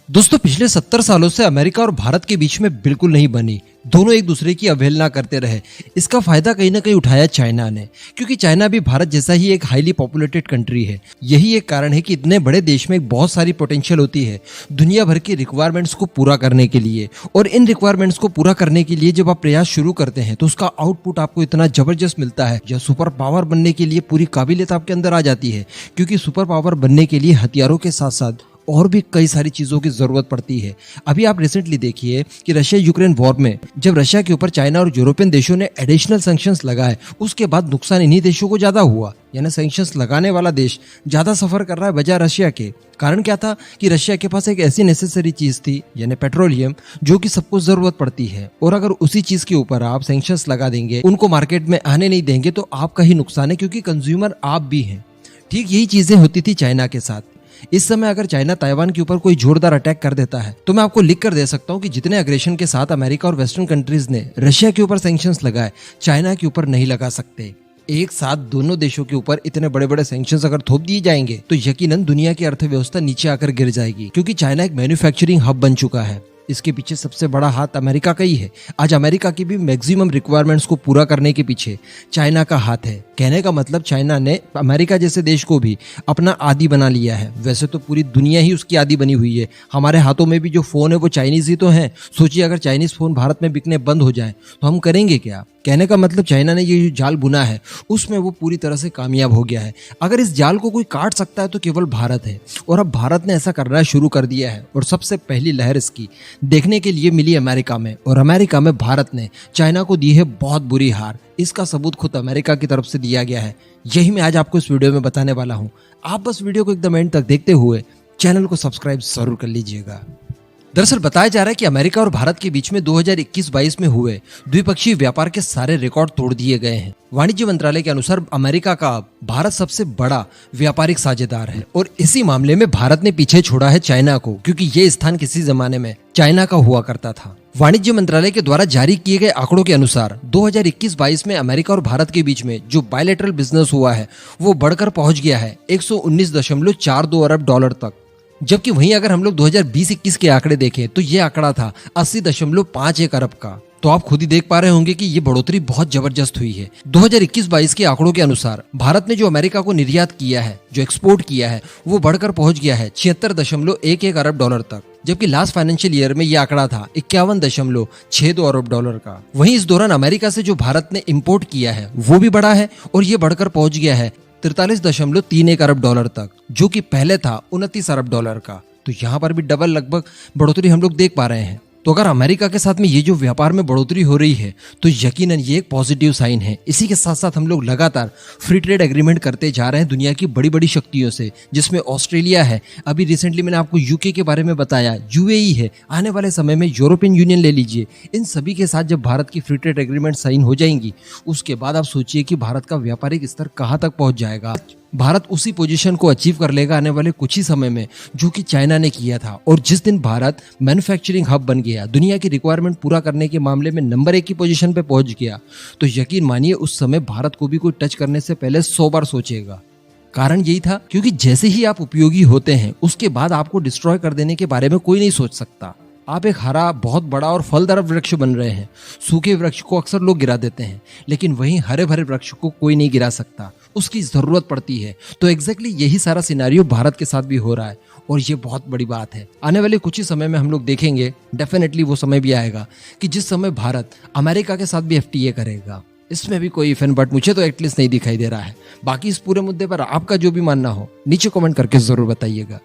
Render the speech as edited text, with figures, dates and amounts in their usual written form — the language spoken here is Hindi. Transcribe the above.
दोस्तों पिछले 70 सालों से अमेरिका और भारत के बीच में बिल्कुल नहीं बनी। दोनों एक दूसरे की अवहेलना करते रहे। इसका फायदा कहीं ना कहीं उठाया चाइना ने, क्योंकि चाइना भी भारत जैसा ही एक हाईली पॉपुलेटेड कंट्री है। यही एक कारण है कि इतने बड़े देश में बहुत सारी पोटेंशियल होती है दुनिया भर की रिक्वायरमेंट्स को पूरा करने के लिए। और इन रिक्वायरमेंट्स को पूरा करने के लिए जब आप प्रयास शुरू करते हैं तो उसका आउटपुट आपको इतना जबरदस्त मिलता है, जब सुपर पावर बनने के लिए पूरी काबिलियत आपके अंदर आ जाती है। क्योंकि सुपर पावर बनने के लिए हथियारों के साथ साथ और भी कई सारी चीजों की जरूरत पड़ती है। अभी आप रिसेंटली देखिए कि रशिया यूक्रेन वॉर में जब रशिया के ऊपर चाइना और यूरोपियन देशों ने एडिशनल सैंक्शंस लगाए, उसके बाद नुकसान इन्हीं देशों को ज्यादा हुआ। यानी सैंक्शंस लगाने वाला देश ज्यादा सफर कर रहा है बजाय रशिया के। कारण क्या था कि रशिया के पास एक ऐसी नेसेसरी चीज थी, यानी पेट्रोलियम, जो कि सबको जरूरत पड़ती है। और अगर उसी चीज के ऊपर आप सैंक्शंस लगा देंगे, उनको मार्केट में आने नहीं देंगे, तो आपका ही नुकसान है, क्योंकि कंज्यूमर आप भी हैं। ठीक यही चीजें होती थी चाइना के साथ। इस समय अगर चाइना ताइवान के ऊपर कोई जोरदार अटैक कर देता है तो मैं आपको लिख कर दे सकता हूं कि जितने अग्रेशन के साथ अमेरिका और वेस्टर्न कंट्रीज ने रशिया के ऊपर सैंक्शंस लगाए, चाइना के ऊपर नहीं लगा सकते। एक साथ दोनों देशों के ऊपर इतने बड़े बड़े सैंक्शंस अगर थोप दिए जाएंगे तो यकीनन दुनिया की अर्थव्यवस्था नीचे आकर गिर जाएगी, क्योंकि चाइना एक मैन्युफैक्चरिंग हब बन चुका है। इसके पीछे सबसे बड़ा हाथ अमेरिका का ही है। आज अमेरिका की भी मैक्सिमम रिक्वायरमेंट्स को पूरा करने के पीछे चाइना का हाथ है। कहने का मतलब चाइना ने अमेरिका जैसे देश को भी अपना आदी बना लिया है। वैसे तो पूरी दुनिया ही उसकी आदी बनी हुई है। हमारे हाथों में भी जो फोन है वो चाइनीज ही तो है। सोचिए अगर चाइनीज फोन भारत में बिकने बंद हो जाए तो हम करेंगे क्या? कहने का मतलब चाइना ने ये जो जाल बुना है उसमें वो पूरी तरह से कामयाब हो गया है। अगर इस जाल को कोई काट सकता है तो केवल भारत है, और अब भारत ने ऐसा करना शुरू कर दिया है। और सबसे पहली लहर इसकी देखने के लिए मिली अमेरिका में, और अमेरिका में भारत ने चाइना को दी है बहुत बुरी हार। इसका सबूत खुद अमेरिका की तरफ से दिया गया है। यही मैं आज आपको इस वीडियो में बताने वाला हूँ। आप बस वीडियो को एकदम एंड तक देखते हुए चैनल को सब्सक्राइब जरूर कर लीजिएगा। दरअसल बताया जा रहा है कि अमेरिका और भारत के बीच में 2021-22 में हुए द्विपक्षीय व्यापार के सारे रिकॉर्ड तोड़ दिए गए हैं। वाणिज्य मंत्रालय के अनुसार अमेरिका का भारत सबसे बड़ा व्यापारिक साझेदार है, और इसी मामले में भारत ने पीछे छोड़ा है चाइना को, क्योंकि ये स्थान किसी जमाने में चाइना का हुआ करता था। वाणिज्य मंत्रालय के द्वारा जारी किए गए आंकड़ों के अनुसार 2021-22 में अमेरिका और भारत के बीच में जो बायलैटरल बिजनेस हुआ है वो बढ़कर पहुंच गया है 119.42 अरब डॉलर तक। जबकि वहीं अगर हम लोग 2020-21 के आंकड़े देखें तो ये आंकड़ा था 80.51 अरब का। तो आप खुद ही देख पा रहे होंगे कि ये बढ़ोतरी बहुत जबरदस्त हुई है। 2021-22 के आंकड़ों के अनुसार भारत ने जो अमेरिका को निर्यात किया है, जो एक्सपोर्ट किया है, वो बढ़कर पहुंच गया है 76.11 अरब डॉलर तक। जबकि लास्ट फाइनेंशियल ईयर में यह आंकड़ा था 51.62 अरब डॉलर का। वहीं इस दौरान अमेरिका से जो भारत ने इम्पोर्ट किया है वो भी बढ़ा है, और ये बढ़कर पहुंच गया है 43.31 अरब डॉलर तक, जो कि पहले था 29 अरब डॉलर का। तो यहाँ पर भी डबल लगभग बढ़ोतरी हम लोग देख पा रहे हैं। तो अगर अमेरिका के साथ में ये जो व्यापार में बढ़ोतरी हो रही है तो यकीनन ये एक पॉजिटिव साइन है। इसी के साथ साथ हम लोग लगातार फ्री ट्रेड एग्रीमेंट करते जा रहे हैं दुनिया की बड़ी बड़ी शक्तियों से, जिसमें ऑस्ट्रेलिया है, अभी रिसेंटली मैंने आपको यूके के बारे में बताया, यूएई है, आने वाले समय में यूरोपियन यूनियन ले लीजिए। इन सभी के साथ जब भारत की फ्री ट्रेड एग्रीमेंट साइन हो जाएंगी, उसके बाद आप सोचिए कि भारत का व्यापारिक स्तर कहाँ तक पहुंच जाएगा। भारत उसी पोजीशन को अचीव कर लेगा आने वाले कुछ ही समय में जो कि चाइना ने किया था। और जिस दिन भारत मैन्युफैक्चरिंग हब बन गया, दुनिया की रिक्वायरमेंट पूरा करने के मामले में नंबर 1 की पोजीशन पे पहुंच गया, तो यकीन मानिए उस समय भारत को भी कोई टच करने से पहले 100 बार सोचेगा। कारण यही था क्योंकि जैसे ही आप उपयोगी होते हैं उसके बाद आपको डिस्ट्रॉय कर देने के बारे में कोई नहीं सोच सकता। आप एक हरा, बहुत बड़ा और फलदार वृक्ष बन रहे हैं। सूखे वृक्ष को अक्सर लोग गिरा देते हैं, लेकिन वहीं हरे भरे वृक्ष को कोई नहीं गिरा सकता, उसकी जरूरत पड़ती है। तो एग्जैक्टली यही सारा सिनेरियो भारत के साथ भी हो रहा है, और ये बहुत बड़ी बात है। आने वाले कुछ ही समय में हम लोग देखेंगे, डेफिनेटली वो समय भी आएगा कि जिस समय भारत अमेरिका के साथ भी एफटीए करेगा। इसमें भी कोई इफ एंड बट मुझे तो एटलीस्ट नहीं दिखाई दे रहा है। बाकी इस पूरे मुद्दे पर आपका जो भी मानना हो नीचे कमेंट करके जरूर बताइएगा।